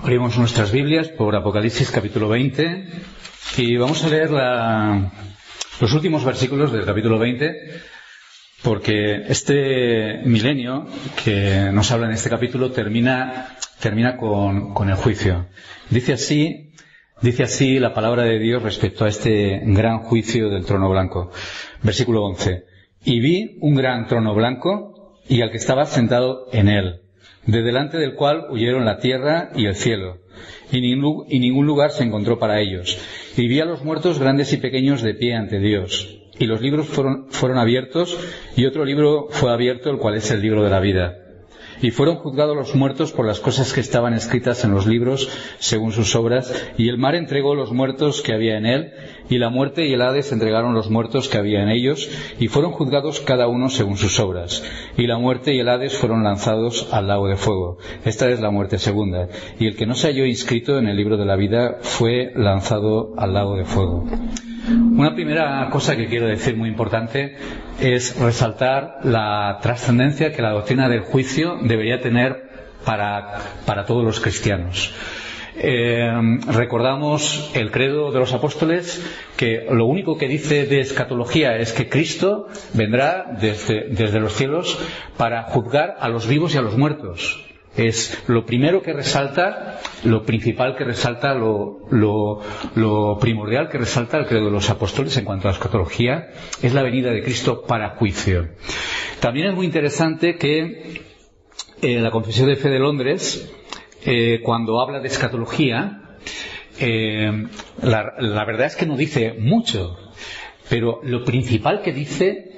Abrimos nuestras Biblias por Apocalipsis capítulo 20 y vamos a leer los últimos versículos del capítulo 20, porque este milenio que nos habla en este capítulo termina con el juicio. Dice así la palabra de Dios respecto a este gran juicio del trono blanco. Versículo 11. Y vi un gran trono blanco y al que estaba sentado en él, de delante del cual huyeron la tierra y el cielo, y ningún lugar se encontró para ellos. Y vi a los muertos grandes y pequeños de pie ante Dios. Y los libros fueron abiertos, y otro libro fue abierto, el cual es el libro de la vida. Y fueron juzgados los muertos por las cosas que estaban escritas en los libros, según sus obras, y el mar entregó los muertos que había en él, y la muerte y el Hades entregaron los muertos que había en ellos, y fueron juzgados cada uno según sus obras. Y la muerte y el Hades fueron lanzados al lago de fuego. Esta es la muerte segunda. Y el que no se halló inscrito en el libro de la vida fue lanzado al lago de fuego. Una primera cosa que quiero decir muy importante es resaltar la trascendencia que la doctrina del juicio debería tener para todos los cristianos. Recordamos el credo de los apóstoles, que lo único que dice de escatología es que Cristo vendrá desde los cielos para juzgar a los vivos y a los muertos. Es lo primero que resalta, lo principal que resalta, lo primordial que resalta el credo de los apóstoles en cuanto a la escatología, es la venida de Cristo para juicio. También es muy interesante que la Confesión de Fe de Londres, cuando habla de escatología, la verdad es que no dice mucho, pero lo principal que dice,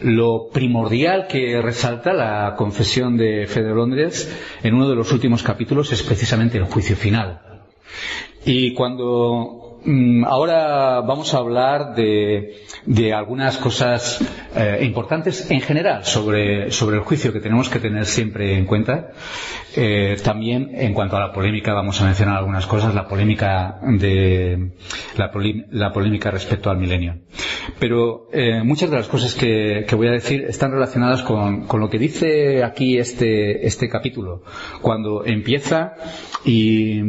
lo primordial que resalta la Confesión de Fe de Londres en uno de los últimos capítulos es precisamente el juicio final. Y cuando ahora vamos a hablar de algunas cosas importantes en general sobre el juicio que tenemos que tener siempre en cuenta. También en cuanto a la polémica vamos a mencionar algunas cosas, la polémica respecto al milenio. Pero muchas de las cosas que voy a decir están relacionadas con lo que dice aquí este capítulo, cuando empieza y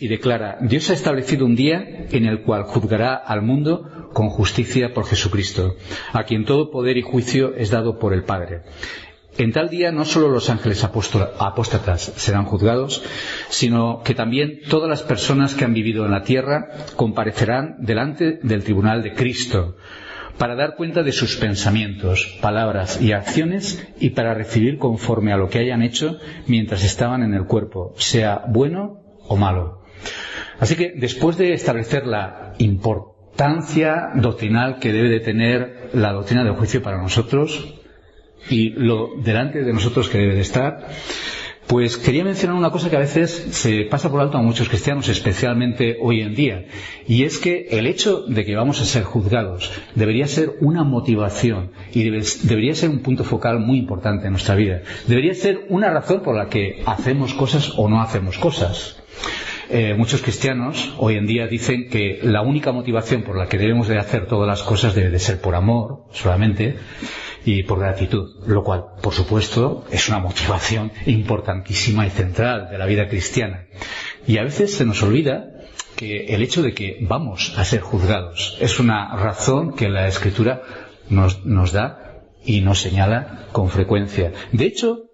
declara: Dios ha establecido un día en el cual juzgará al mundo con justicia por Jesucristo, a quien todo poder y juicio es dado por el Padre. En tal día no solo los ángeles apóstatas serán juzgados, sino que también todas las personas que han vivido en la tierra comparecerán delante del tribunal de Cristo para dar cuenta de sus pensamientos, palabras y acciones, y para recibir conforme a lo que hayan hecho mientras estaban en el cuerpo, sea bueno o malo. Así que después de establecer la importancia doctrinal que debe de tener la doctrina del juicio para nosotros, y lo delante de nosotros que debe de estar, pues quería mencionar una cosa que a veces se pasa por alto a muchos cristianos, especialmente hoy en día, y es que el hecho de que vamos a ser juzgados debería ser una motivación y debería ser un punto focal muy importante en nuestra vida. Debería ser una razón por la que hacemos cosas o no hacemos cosas. Muchos cristianos hoy en día dicen que la única motivación por la que debemos de hacer todas las cosas debe de ser por amor solamente y por gratitud, lo cual, por supuesto, es una motivación importantísima y central de la vida cristiana. Y a veces se nos olvida que el hecho de que vamos a ser juzgados es una razón que la Escritura nos da y nos señala con frecuencia. De hecho,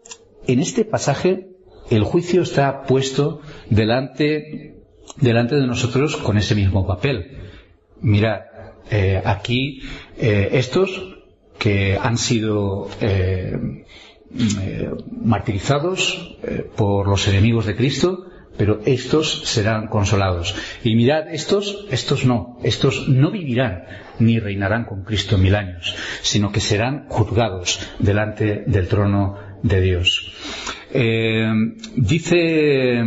en este pasaje el juicio está puesto delante de nosotros con ese mismo papel. Mirad, aquí estos que han sido martirizados por los enemigos de Cristo, pero estos serán consolados. Y mirad, estos no vivirán ni reinarán con Cristo 1000 años, sino que serán juzgados delante del trono de Dios. Dice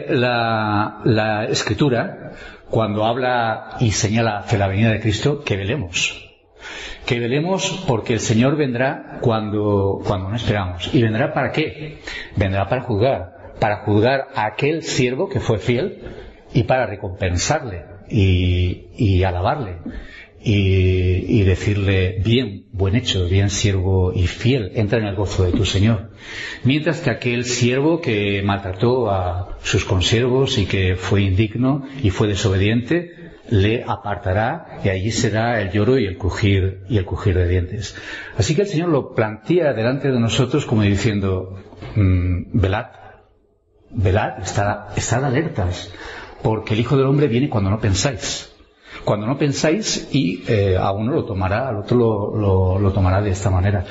la Escritura, cuando habla y señala hacia la venida de Cristo, que velemos porque el Señor vendrá cuando no esperamos. ¿Y vendrá para qué? Vendrá para juzgar a aquel siervo que fue fiel y para recompensarle y alabarle y decirle: bien, buen hecho, bien siervo y fiel, entra en el gozo de tu Señor. Mientras que aquel siervo que maltrató a sus consiervos y que fue indigno y fue desobediente, le apartará, y allí será el lloro y el crujir de dientes. Así que el Señor lo plantea delante de nosotros como diciendo: velad, estad alertas, porque el Hijo del Hombre viene cuando no pensáis. Cuando no pensáis, y a uno lo tomará, al otro lo tomará de esta manera.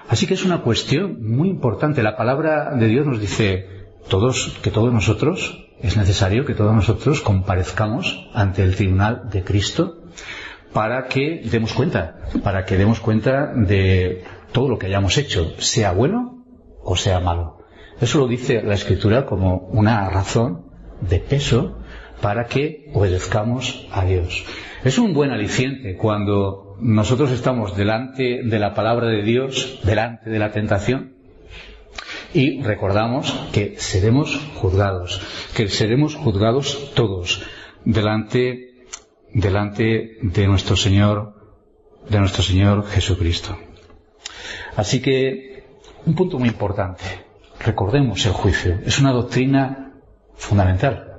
Así que es una cuestión muy importante. La palabra de Dios nos dice que todos nosotros, es necesario que todos nosotros comparezcamos ante el tribunal de Cristo para que demos cuenta de todo lo que hayamos hecho, sea bueno o sea malo. Eso lo dice la Escritura como una razón de peso para que obedezcamos a Dios. Es un buen aliciente cuando nosotros estamos delante de la palabra de Dios, delante de la tentación, y recordamos que seremos juzgados todos delante de nuestro Señor Jesucristo. Así que, un punto muy importante: recordemos el juicio. Es una doctrina fundamental.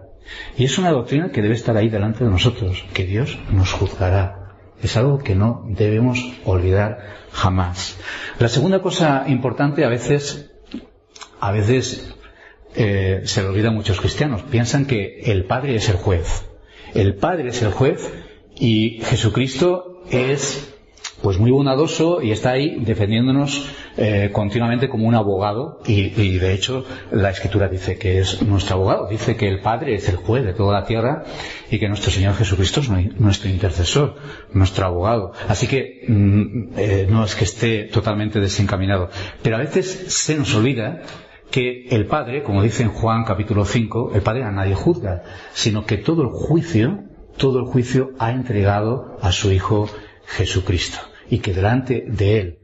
Y es una doctrina que debe estar ahí delante de nosotros, que Dios nos juzgará. Es algo que no debemos olvidar jamás. La segunda cosa importante, a veces se le olvida a muchos cristianos. Piensan que el Padre es el juez. El Padre es el juez y Jesucristo es pues muy bondadoso y está ahí defendiéndonos continuamente como un abogado, y de hecho la Escritura dice que es nuestro abogado, dice que el Padre es el juez de toda la tierra y que nuestro Señor Jesucristo es nuestro intercesor, nuestro abogado. Así que no es que esté totalmente desencaminado, pero a veces se nos olvida que el Padre, como dice en Juan capítulo 5, el Padre a nadie juzga, sino que todo el juicio ha entregado a su Hijo Jesucristo, y que delante de Él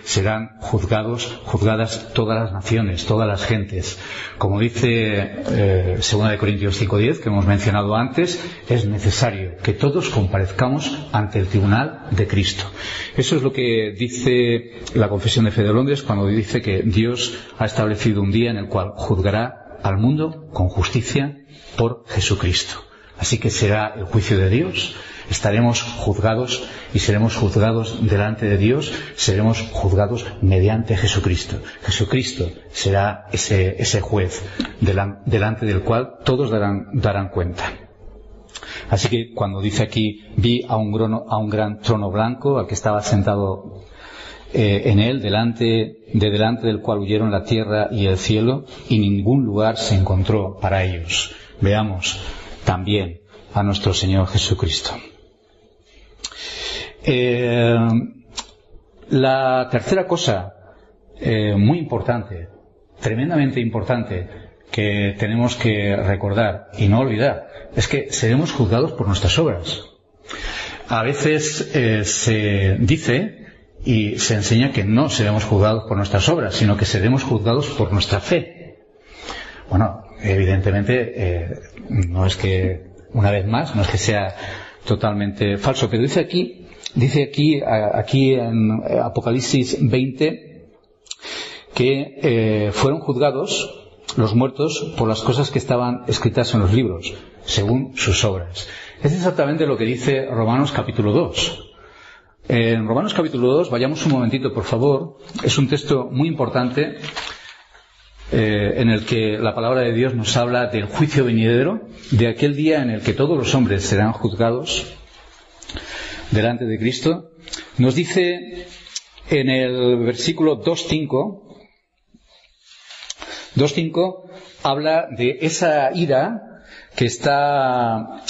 serán juzgadas todas las naciones, todas las gentes. Como dice 2 de Corintios 5:10, que hemos mencionado antes, es necesario que todos comparezcamos ante el tribunal de Cristo. Eso es lo que dice la Confesión de Fe de Londres cuando dice que Dios ha establecido un día en el cual juzgará al mundo con justicia por Jesucristo. Así que será el juicio de Dios. Estaremos juzgados y seremos juzgados delante de Dios, seremos juzgados mediante Jesucristo. Jesucristo será ese juez delante del cual todos darán cuenta. Así que cuando dice aquí: vi a un gran trono blanco, al que estaba sentado en él, delante del cual huyeron la tierra y el cielo, y ningún lugar se encontró para ellos. Veamos también a nuestro Señor Jesucristo. La tercera cosa muy importante, tremendamente importante, que tenemos que recordar y no olvidar, es que seremos juzgados por nuestras obras. A veces se dice y se enseña que no seremos juzgados por nuestras obras, sino que seremos juzgados por nuestra fe. Bueno, evidentemente no es que, una vez más, no es que sea totalmente falso, pero dice aquí en Apocalipsis 20 que fueron juzgados los muertos por las cosas que estaban escritas en los libros, según sus obras. Es exactamente lo que dice Romanos capítulo 2. En Romanos capítulo 2, vayamos un momentito, por favor. Es un texto muy importante en el que la palabra de Dios nos habla del juicio venidero, de aquel día en el que todos los hombres serán juzgados delante de Cristo. Nos dice en el versículo 2.5 habla de esa ira que está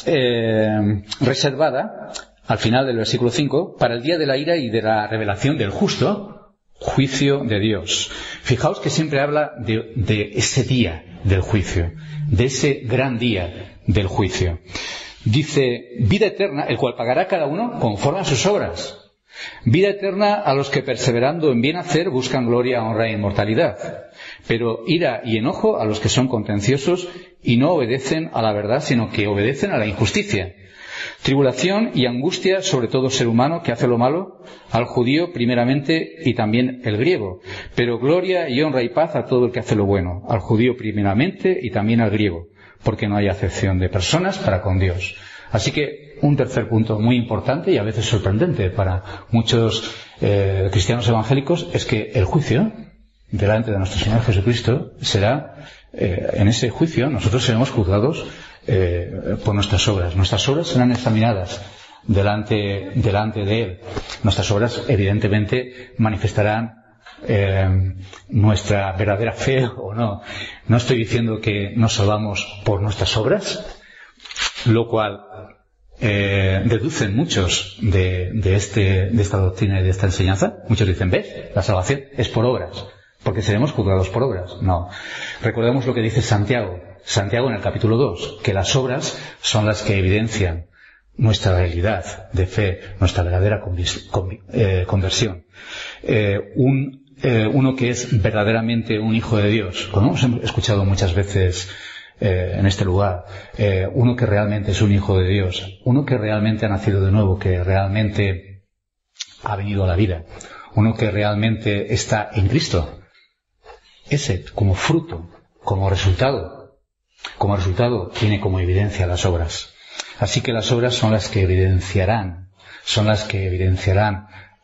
reservada al final del versículo 5 para el día de la ira y de la revelación del justo juicio de Dios. Fijaos que siempre habla de ese día del juicio, de ese gran día del juicio. Dice: vida eterna, el cual pagará cada uno conforme a sus obras. Vida eterna a los que perseverando en bien hacer buscan gloria, honra e inmortalidad. Pero ira y enojo a los que son contenciosos y no obedecen a la verdad, sino que obedecen a la injusticia. Tribulación y angustia sobre todo ser humano que hace lo malo, al judío primeramente y también el griego. Pero gloria y honra y paz a todo el que hace lo bueno, al judío primeramente y también al griego, porque no hay acepción de personas para con Dios. Así que un tercer punto muy importante y a veces sorprendente para muchos cristianos evangélicos es que el juicio delante de nuestro Señor Jesucristo será, en ese juicio nosotros seremos juzgados por nuestras obras. Nuestras obras serán examinadas delante de Él. Nuestras obras evidentemente manifestarán nuestra verdadera fe o no. No estoy diciendo que nos salvamos por nuestras obras, lo cual deducen muchos de esta doctrina y de esta enseñanza. Muchos dicen, ¿ves? La salvación es por obras, porque seremos juzgados por obras. No. Recordemos lo que dice Santiago en el capítulo 2, que las obras son las que evidencian nuestra realidad de fe, nuestra verdadera conversión. Uno que es verdaderamente un hijo de Dios, como hemos escuchado muchas veces en este lugar, uno que realmente es un hijo de Dios, uno que realmente ha nacido de nuevo, que realmente ha venido a la vida, uno que realmente está en Cristo, ese como fruto, como resultado tiene como evidencia las obras. Así que las obras son las que evidenciarán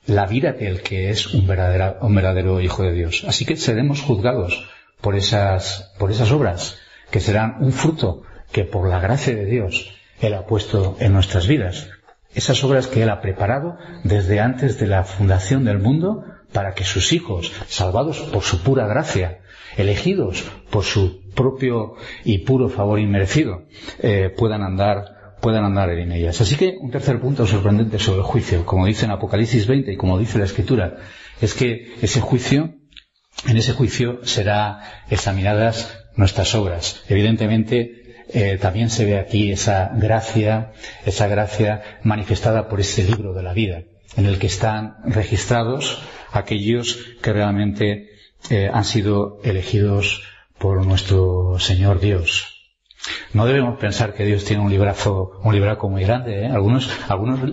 la vida del que es un verdadero hijo de Dios. Así que seremos juzgados por esas obras, que serán un fruto que por la gracia de Dios Él ha puesto en nuestras vidas. Esas obras que Él ha preparado desde antes de la fundación del mundo para que sus hijos, salvados por su pura gracia, elegidos por su propio y puro favor inmerecido, puedan andar en ellas. Así que un tercer punto sorprendente sobre el juicio, como dice en Apocalipsis 20 y como dice la Escritura, es que en ese juicio serán examinadas nuestras obras. Evidentemente, también se ve aquí esa gracia manifestada por ese libro de la vida, en el que están registrados aquellos que realmente han sido elegidos por nuestro Señor Dios. No debemos pensar que Dios tiene un libraco muy grande, ¿eh? Algunos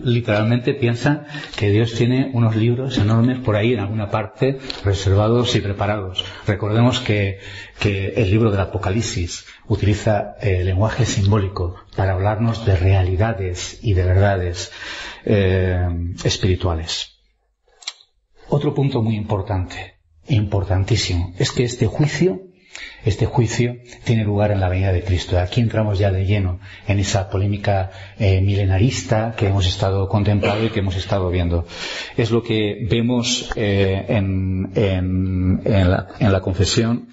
literalmente piensan que Dios tiene unos libros enormes por ahí en alguna parte, reservados y preparados. Recordemos que el libro del Apocalipsis utiliza lenguaje simbólico para hablarnos de realidades y de verdades espirituales. Otro punto muy importantísimo, es que este juicio tiene lugar en la venida de Cristo. Aquí entramos ya de lleno en esa polémica milenarista que hemos estado contemplando y que hemos estado viendo. Es lo que vemos en la confesión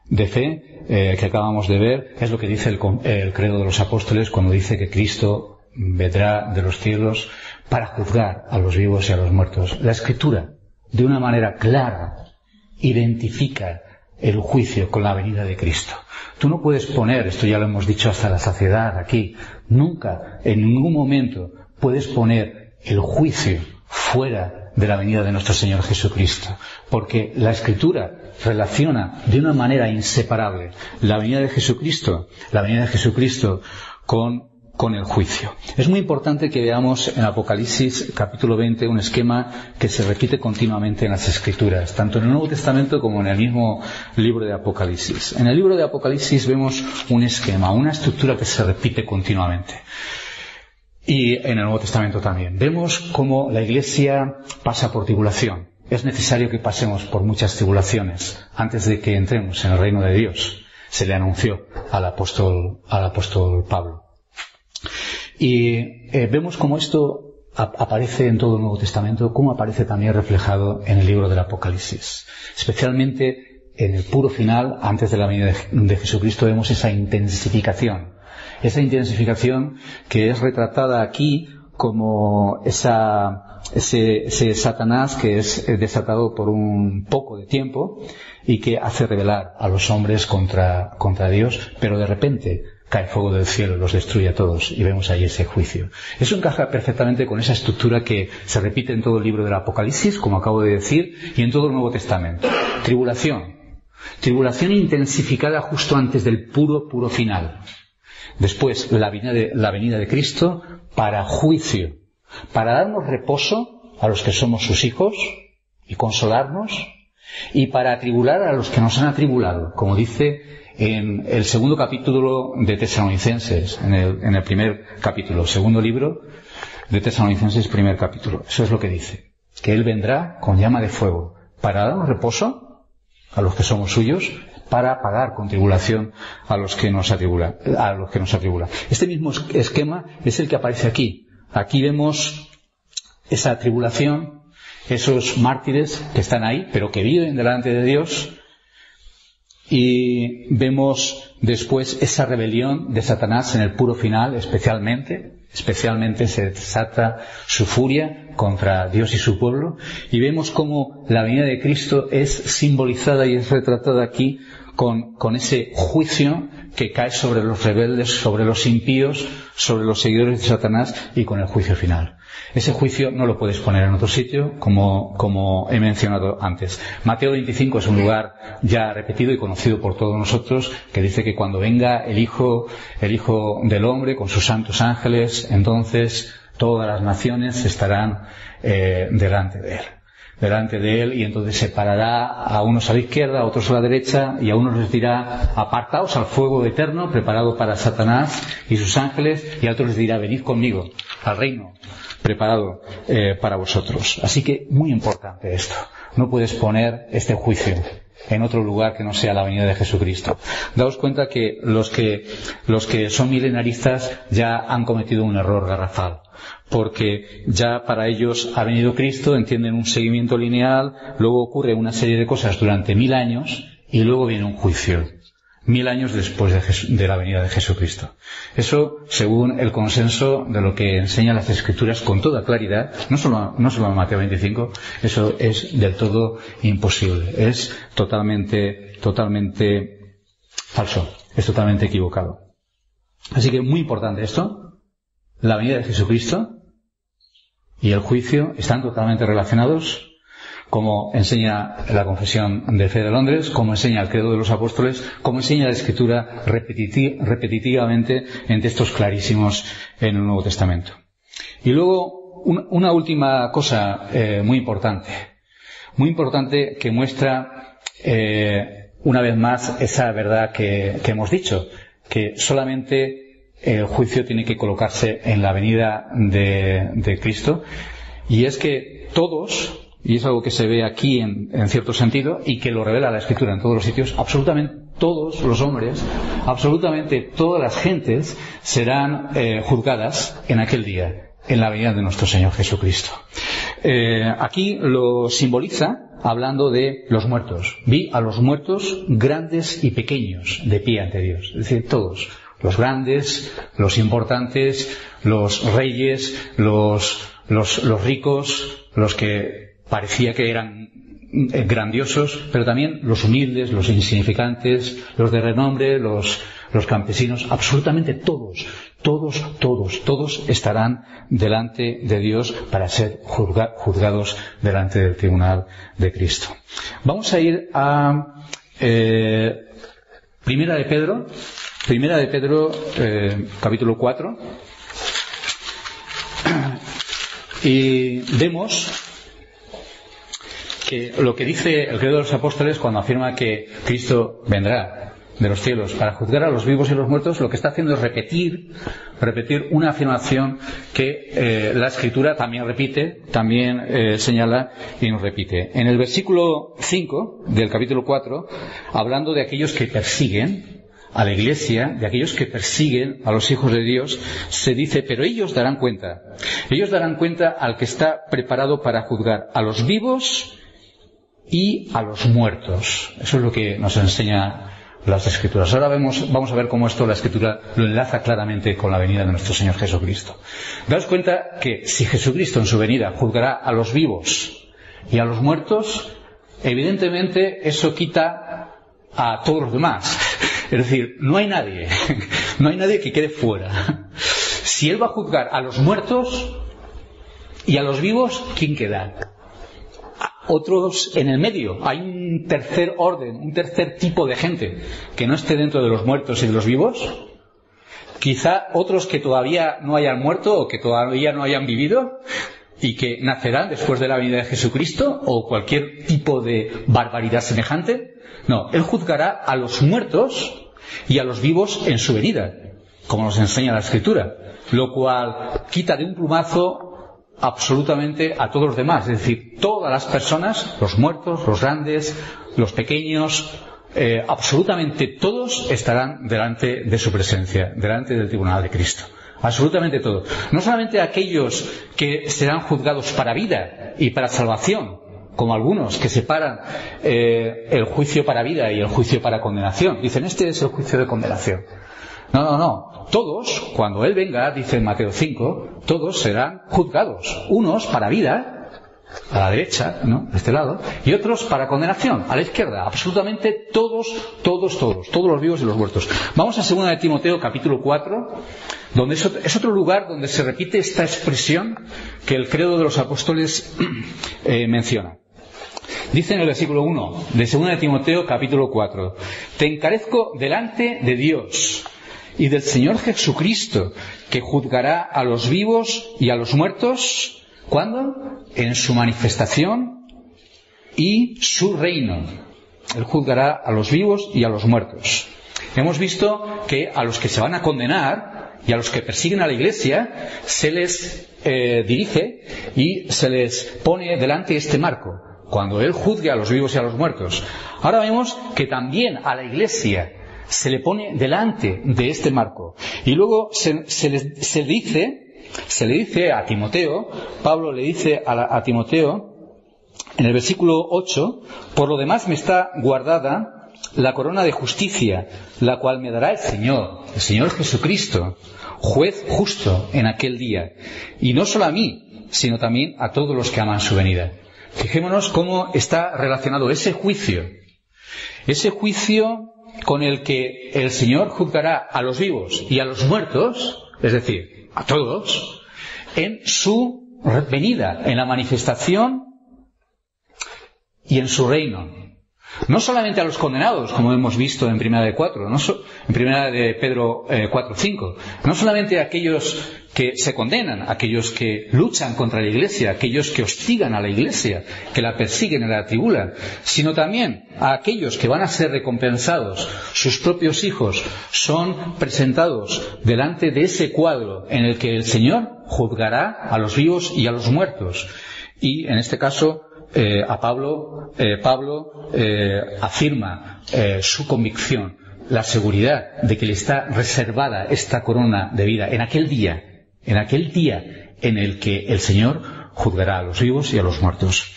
de fe que acabamos de ver. Es lo que dice el credo de los apóstoles cuando dice que Cristo vendrá de los cielos para juzgar a los vivos y a los muertos. La Escritura, de una manera clara, identifica el juicio con la venida de Cristo. Tú no puedes poner, esto ya lo hemos dicho hasta la saciedad aquí, nunca, en ningún momento, puedes poner el juicio fuera de la venida de nuestro Señor Jesucristo, porque la Escritura relaciona de una manera inseparable la venida de Jesucristo con el juicio. Es muy importante que veamos en Apocalipsis capítulo 20 un esquema que se repite continuamente en las Escrituras, tanto en el Nuevo Testamento como en el mismo libro de Apocalipsis. En el libro de Apocalipsis vemos un esquema, una estructura que se repite continuamente. Y en el Nuevo Testamento también. Vemos cómo la Iglesia pasa por tribulación. Es necesario que pasemos por muchas tribulaciones antes de que entremos en el reino de Dios. Se le anunció al apóstol Pablo. Y vemos cómo esto aparece en todo el Nuevo Testamento, como aparece también reflejado en el libro del Apocalipsis. Especialmente en el puro final, antes de la venida de Jesucristo, vemos esa intensificación que es retratada aquí como ese Satanás que es desatado por un poco de tiempo y que hace rebelar a los hombres contra Dios, pero de repente cae fuego del cielo, los destruye a todos y vemos ahí ese juicio. Eso encaja perfectamente con esa estructura que se repite en todo el libro del Apocalipsis, como acabo de decir, y en todo el Nuevo Testamento. Tribulación intensificada justo antes del puro final. Después, la venida de Cristo para juicio, para darnos reposo a los que somos sus hijos y consolarnos, y para atribular a los que nos han atribulado, como dice en el segundo capítulo de Tesalonicenses, en el primer capítulo, segundo libro de Tesalonicenses, primer capítulo. Eso es lo que dice, que Él vendrá con llama de fuego para darnos reposo a los que somos suyos, para pagar con tribulación a los que nos atribulan. Este mismo esquema es el que aparece aquí. Aquí vemos esa tribulación, esos mártires que están ahí, pero que viven delante de Dios, y vemos después esa rebelión de Satanás en el puro final, especialmente se desata su furia contra Dios y su pueblo, y vemos cómo la venida de Cristo es simbolizada y es retratada aquí con ese juicio que cae sobre los rebeldes, sobre los impíos, sobre los seguidores de Satanás, y con el juicio final. Ese juicio no lo puedes poner en otro sitio, como he mencionado antes. Mateo 25 es un lugar ya repetido y conocido por todos nosotros, que dice que cuando venga el Hijo del Hombre con sus santos ángeles, entonces todas las naciones estarán delante de Él, y entonces separará a unos a la izquierda, a otros a la derecha, y a unos les dirá: apartaos al fuego eterno preparado para Satanás y sus ángeles, y a otros les dirá: venid conmigo al reino preparado para vosotros. Así que muy importante esto. No puedes poner este juicio en otro lugar que no sea la venida de Jesucristo. Daos cuenta que los que son milenaristas ya han cometido un error garrafal, porque ya para ellos ha venido Cristo, entienden un seguimiento lineal, luego ocurre una serie de cosas durante 1000 años y luego viene un juicio 1000 años después de la venida de Jesucristo. Eso, según el consenso de lo que enseñan las Escrituras con toda claridad, no solo en Mateo 25, eso es del todo imposible, es totalmente falso, es totalmente equivocado. Así que muy importante esto: la venida de Jesucristo y el juicio están totalmente relacionados, como enseña la Confesión de Fe de Londres, como enseña el Credo de los Apóstoles, como enseña la Escritura repetitivamente en textos clarísimos en el Nuevo Testamento. Y luego, una última cosa muy importante que muestra una vez más esa verdad que hemos dicho, que solamente el juicio tiene que colocarse en la venida de Cristo, y es que todos, y es algo que se ve aquí en cierto sentido, y que lo revela la Escritura en todos los sitios, absolutamente todos los hombres, absolutamente todas las gentes serán juzgadas en aquel día, en la venida de nuestro Señor Jesucristo. Aquí lo simboliza hablando de los muertos. Vi a los muertos grandes y pequeños de pie ante Dios. Es decir, todos. Los grandes, los importantes, los reyes, los ricos, los que parecía que eran grandiosos, pero también los humildes, los insignificantes, los de renombre, los campesinos, absolutamente todos estarán delante de Dios para ser juzgados delante del tribunal de Cristo. Vamos a ir a Primera de Pedro, capítulo 4, y vemos que lo que dice el Credo de los Apóstoles cuando afirma que Cristo vendrá de los cielos para juzgar a los vivos y los muertos, lo que está haciendo es repetir una afirmación que la Escritura también repite, señala y nos repite. En el versículo 5 del capítulo 4, hablando de aquellos que persiguen a la Iglesia, de aquellos que persiguen a los hijos de Dios, se dice: pero ellos darán cuenta al que está preparado para juzgar a los vivos y a los muertos. Eso es lo que nos enseña las Escrituras. Ahora vamos a ver cómo esto la Escritura lo enlaza claramente con la venida de nuestro Señor Jesucristo. Daos cuenta que si Jesucristo en su venida juzgará a los vivos y a los muertos, evidentemente eso quita a todos los demás. Es decir, no hay nadie que quede fuera. Si Él va a juzgar a los muertos y a los vivos, ¿quién queda? Otros en el medio. Hay un tercer orden, un tercer tipo de gente que no esté dentro de los muertos y de los vivos. quizá otros que todavía no hayan muerto o que todavía no hayan vivido y que nacerán después de la venida de Jesucristo, o cualquier tipo de barbaridad semejante. No, Él juzgará a los muertos y a los vivos en su venida, como nos enseña la Escritura, lo cual quita de un plumazo absolutamente a todos los demás, es decir, todas las personas, los muertos, los grandes, los pequeños, absolutamente todos estarán delante de su presencia, delante del tribunal de Cristo. Absolutamente todo. No solamente aquellos que serán juzgados para vida y para salvación, como algunos que separan el juicio para vida y el juicio para condenación. Dicen, este es el juicio de condenación. No. Todos, cuando Él venga, dice en Mateo 5, todos serán juzgados. Unos para vida, a la derecha, ¿no?, de este lado, y otros para condenación, a la izquierda. Absolutamente todos los vivos y los muertos. Vamos a 2 de Timoteo, capítulo 4, donde es otro lugar donde se repite esta expresión que el credo de los apóstoles menciona. Dice en el versículo 1 de 2 de Timoteo, capítulo 4, te encarezco delante de Dios y del Señor Jesucristo, que juzgará a los vivos y a los muertos. ¿Cuándo? En su manifestación y su reino. Él juzgará a los vivos y a los muertos. Hemos visto que a los que se van a condenar y a los que persiguen a la Iglesia se les dirige y se les pone delante este marco, cuando Él juzgue a los vivos y a los muertos. Ahora vemos que también a la Iglesia se le pone delante de este marco. Y luego se le dice a Timoteo, Pablo le dice a Timoteo, en el versículo 8, por lo demás me está guardada la corona de justicia, la cual me dará el Señor Jesucristo, juez justo en aquel día. Y no solo a mí, sino también a todos los que aman su venida. Fijémonos cómo está relacionado ese juicio con el que el Señor juzgará a los vivos y a los muertos, es decir, a todos, en su venida, en la manifestación y en su reino. No solamente a los condenados, como hemos visto en Primera de Pedro 4:5, no solamente a aquellos que se condenan, aquellos que luchan contra la Iglesia, aquellos que hostigan a la Iglesia, que la persiguen y la atribulan, sino también a aquellos que van a ser recompensados. Sus propios hijos son presentados delante de ese cuadro en el que el Señor juzgará a los vivos y a los muertos. Y en este caso Pablo afirma su convicción, la seguridad de que le está reservada esta corona de vida en aquel día en el que el Señor juzgará a los vivos y a los muertos.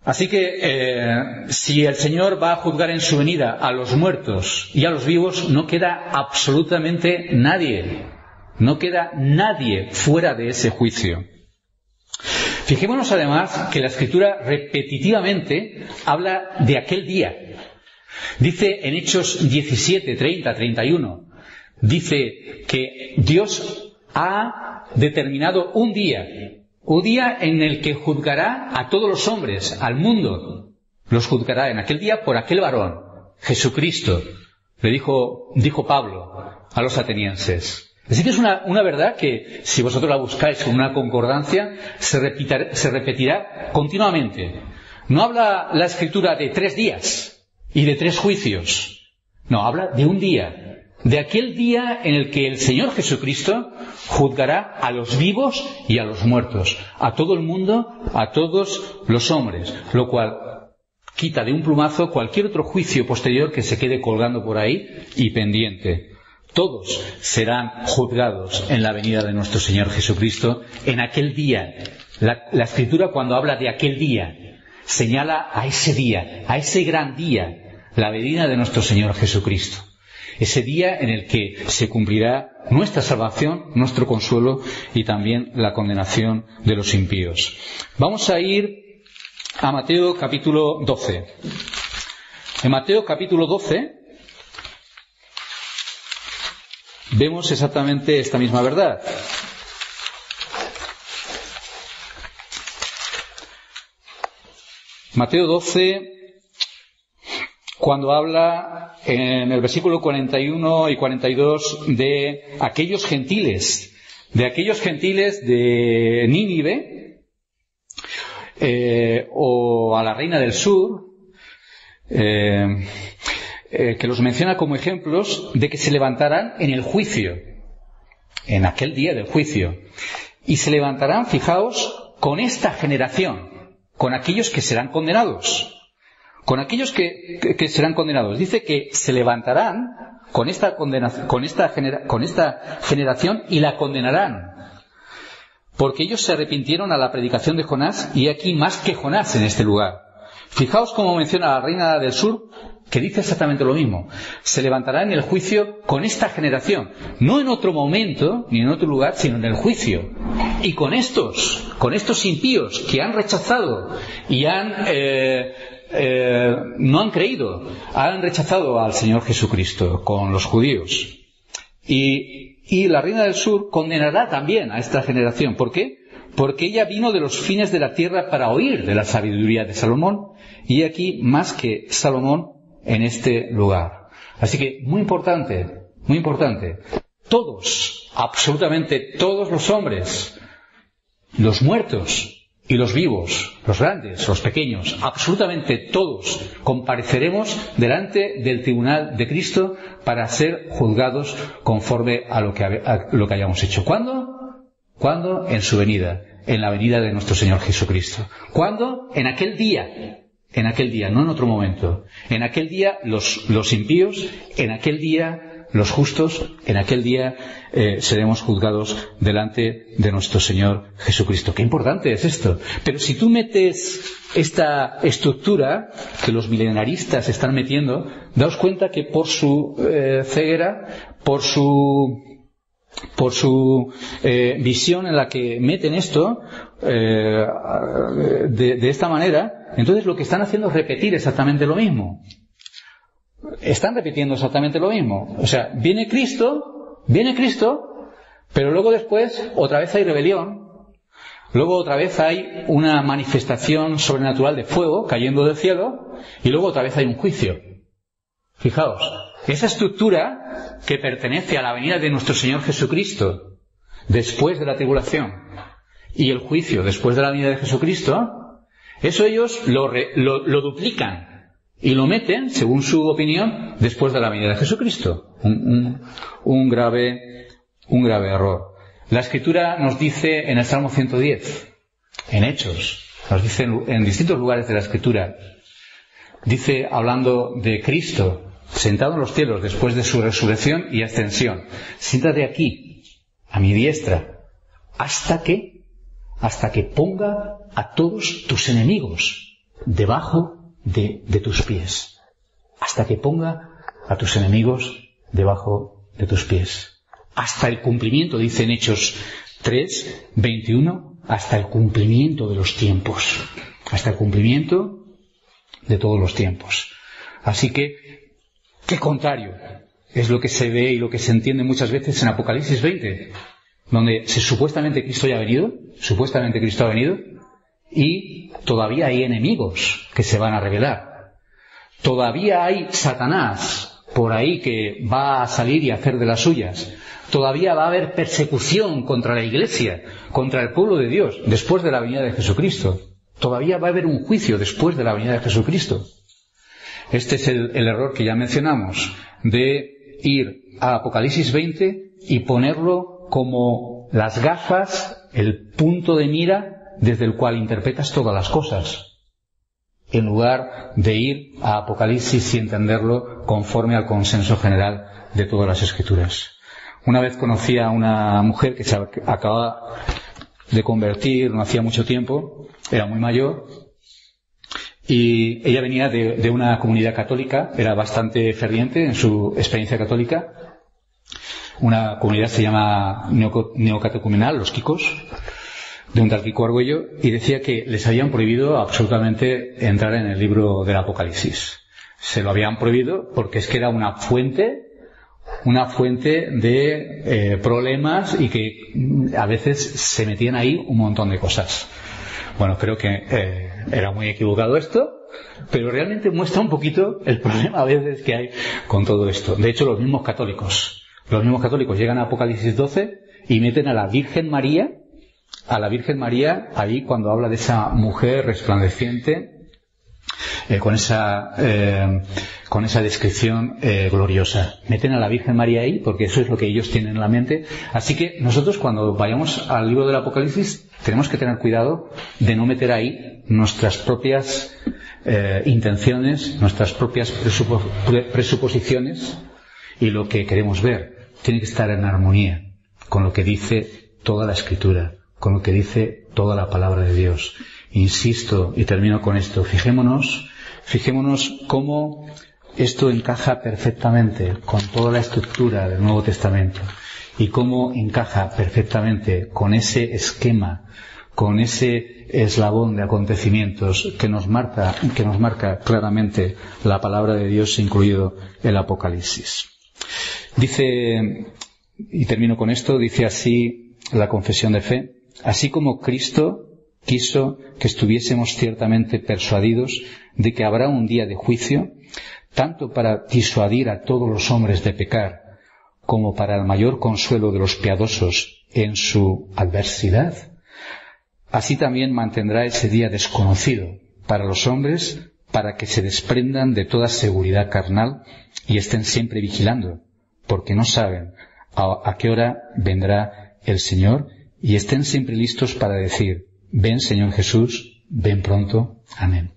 Así que si el Señor va a juzgar en su venida a los muertos y a los vivos, no queda absolutamente nadie, fuera de ese juicio. Fijémonos además que la Escritura repetitivamente habla de aquel día. Dice en Hechos 17, 30, 31, dice que Dios ha determinado un día en el que juzgará a todos los hombres, al mundo. Los juzgará en aquel día por aquel varón, Jesucristo. Le dijo Pablo a los atenienses. Así que es una verdad que, si vosotros la buscáis con una concordancia, se repetirá continuamente. No habla la Escritura de 3 días y de 3 juicios. No, habla de un día. De aquel día en el que el Señor Jesucristo juzgará a los vivos y a los muertos, a todo el mundo, a todos los hombres, lo cual quita de un plumazo cualquier otro juicio posterior que se quede colgando por ahí y pendiente. Todos serán juzgados en la venida de nuestro Señor Jesucristo en aquel día. La Escritura, cuando habla de aquel día, señala a ese día, a ese gran día, la venida de nuestro Señor Jesucristo. Ese día en el que se cumplirá nuestra salvación, nuestro consuelo y también la condenación de los impíos. Vamos a ir a Mateo capítulo 12. En Mateo capítulo 12 vemos exactamente esta misma verdad. Mateo 12, cuando habla en el versículo 41 y 42 de aquellos gentiles de Nínive, o a la reina del sur, que los menciona como ejemplos de que se levantarán en el juicio, en aquel día del juicio, y se levantarán, fijaos, con esta generación, con aquellos que serán condenados. Con aquellos que serán condenados. Dice que se levantarán con esta generación y la condenarán. Porque ellos se arrepintieron a la predicación de Jonás, y aquí más que Jonás en este lugar. Fijaos cómo menciona la reina del sur, que dice exactamente lo mismo. Se levantará en el juicio con esta generación. No en otro momento, ni en otro lugar, sino en el juicio. Y con estos impíos que han rechazado y no han creído, han rechazado al Señor Jesucristo, con los judíos. Y la reina del sur condenará también a esta generación. ¿Por qué? Porque ella vino de los fines de la tierra para oír de la sabiduría de Salomón, y aquí más que Salomón en este lugar. Así que muy importante, todos, absolutamente todos los hombres, los muertos y los vivos, los grandes, los pequeños, absolutamente todos compareceremos delante del tribunal de Cristo para ser juzgados conforme a lo que hayamos hecho. ¿Cuándo? ¿Cuándo? En su venida, en la venida de nuestro Señor Jesucristo. ¿Cuándo? En aquel día, no en otro momento. En aquel día los impíos, en aquel día los justos, en aquel día seremos juzgados delante de nuestro Señor Jesucristo. Qué importante es esto. Pero si tú metes esta estructura que los milenaristas están metiendo, daos cuenta que por su ceguera, por su visión en la que meten esto de esta manera, entonces lo que están haciendo es repetir exactamente lo mismo. Están repitiendo exactamente lo mismo. O sea, viene Cristo, pero luego después otra vez hay rebelión, luego otra vez hay una manifestación sobrenatural de fuego cayendo del cielo, y luego otra vez hay un juicio. Fijaos, esa estructura que pertenece a la venida de nuestro Señor Jesucristo después de la tribulación y el juicio después de la venida de Jesucristo, eso ellos lo duplican y lo meten, según su opinión, después de la venida de Jesucristo. Un grave error. La Escritura nos dice en el Salmo 110, en Hechos, nos dice en distintos lugares de la Escritura, dice, hablando de Cristo, sentado en los cielos después de su resurrección y ascensión, siéntate aquí, a mi diestra, hasta que ponga a todos tus enemigos debajo de tus pies. Hasta que ponga a tus enemigos debajo de tus pies. Hasta el cumplimiento, dice en Hechos 3:21, hasta el cumplimiento de los tiempos. Hasta el cumplimiento de todos los tiempos. Así que, qué contrario es lo que se ve y lo que se entiende muchas veces en Apocalipsis 20, donde supuestamente Cristo ya ha venido, y todavía hay enemigos que se van a rebelar. Todavía hay Satanás por ahí que va a salir y a hacer de las suyas. Todavía va a haber persecución contra la Iglesia, contra el pueblo de Dios, después de la venida de Jesucristo. Todavía va a haber un juicio después de la venida de Jesucristo. Este es el error que ya mencionamos, de ir a Apocalipsis 20 y ponerlo como las gafas, el punto de mira desde el cual interpretas todas las cosas, en lugar de ir a Apocalipsis y entenderlo conforme al consenso general de todas las Escrituras. Una vez conocí a una mujer que se acababa de convertir no hacía mucho tiempo, era muy mayor, y ella venía de una comunidad católica, era bastante ferviente en su experiencia católica. Una comunidad se llama neocatecumenal, los Kikos, de un tal Kiko Argüello, y decía que les habían prohibido absolutamente entrar en el libro del Apocalipsis. Se lo habían prohibido porque es que era una fuente de problemas, y que a veces se metían ahí un montón de cosas. Bueno, creo que era muy equivocado esto, pero realmente muestra un poquito el problema a veces que hay con todo esto. De hecho, los mismos católicos llegan a Apocalipsis 12 y meten a la Virgen María ahí cuando habla de esa mujer resplandeciente, con esa descripción gloriosa. Meten a la Virgen María ahí porque eso es lo que ellos tienen en la mente. Así que nosotros, cuando vayamos al libro del Apocalipsis, tenemos que tener cuidado de no meter ahí nuestras propias intenciones, nuestras propias presuposiciones, y lo que queremos ver tiene que estar en armonía con lo que dice toda la Escritura, con lo que dice toda la palabra de Dios. Insisto, y termino con esto, fijémonos cómo esto encaja perfectamente con toda la estructura del Nuevo Testamento y cómo encaja perfectamente con ese esquema, con ese eslabón de acontecimientos que nos marca claramente la palabra de Dios, incluido el Apocalipsis. Dice, y termino con esto, dice así la confesión de fe: así como Cristo quiso que estuviésemos ciertamente persuadidos de que habrá un día de juicio, tanto para disuadir a todos los hombres de pecar, como para el mayor consuelo de los piadosos en su adversidad, así también mantendrá ese día desconocido para los hombres, para que se desprendan de toda seguridad carnal y estén siempre vigilando, porque no saben a qué hora vendrá el Señor, y estén siempre listos para decir: ven, Señor Jesús, ven pronto. Amén.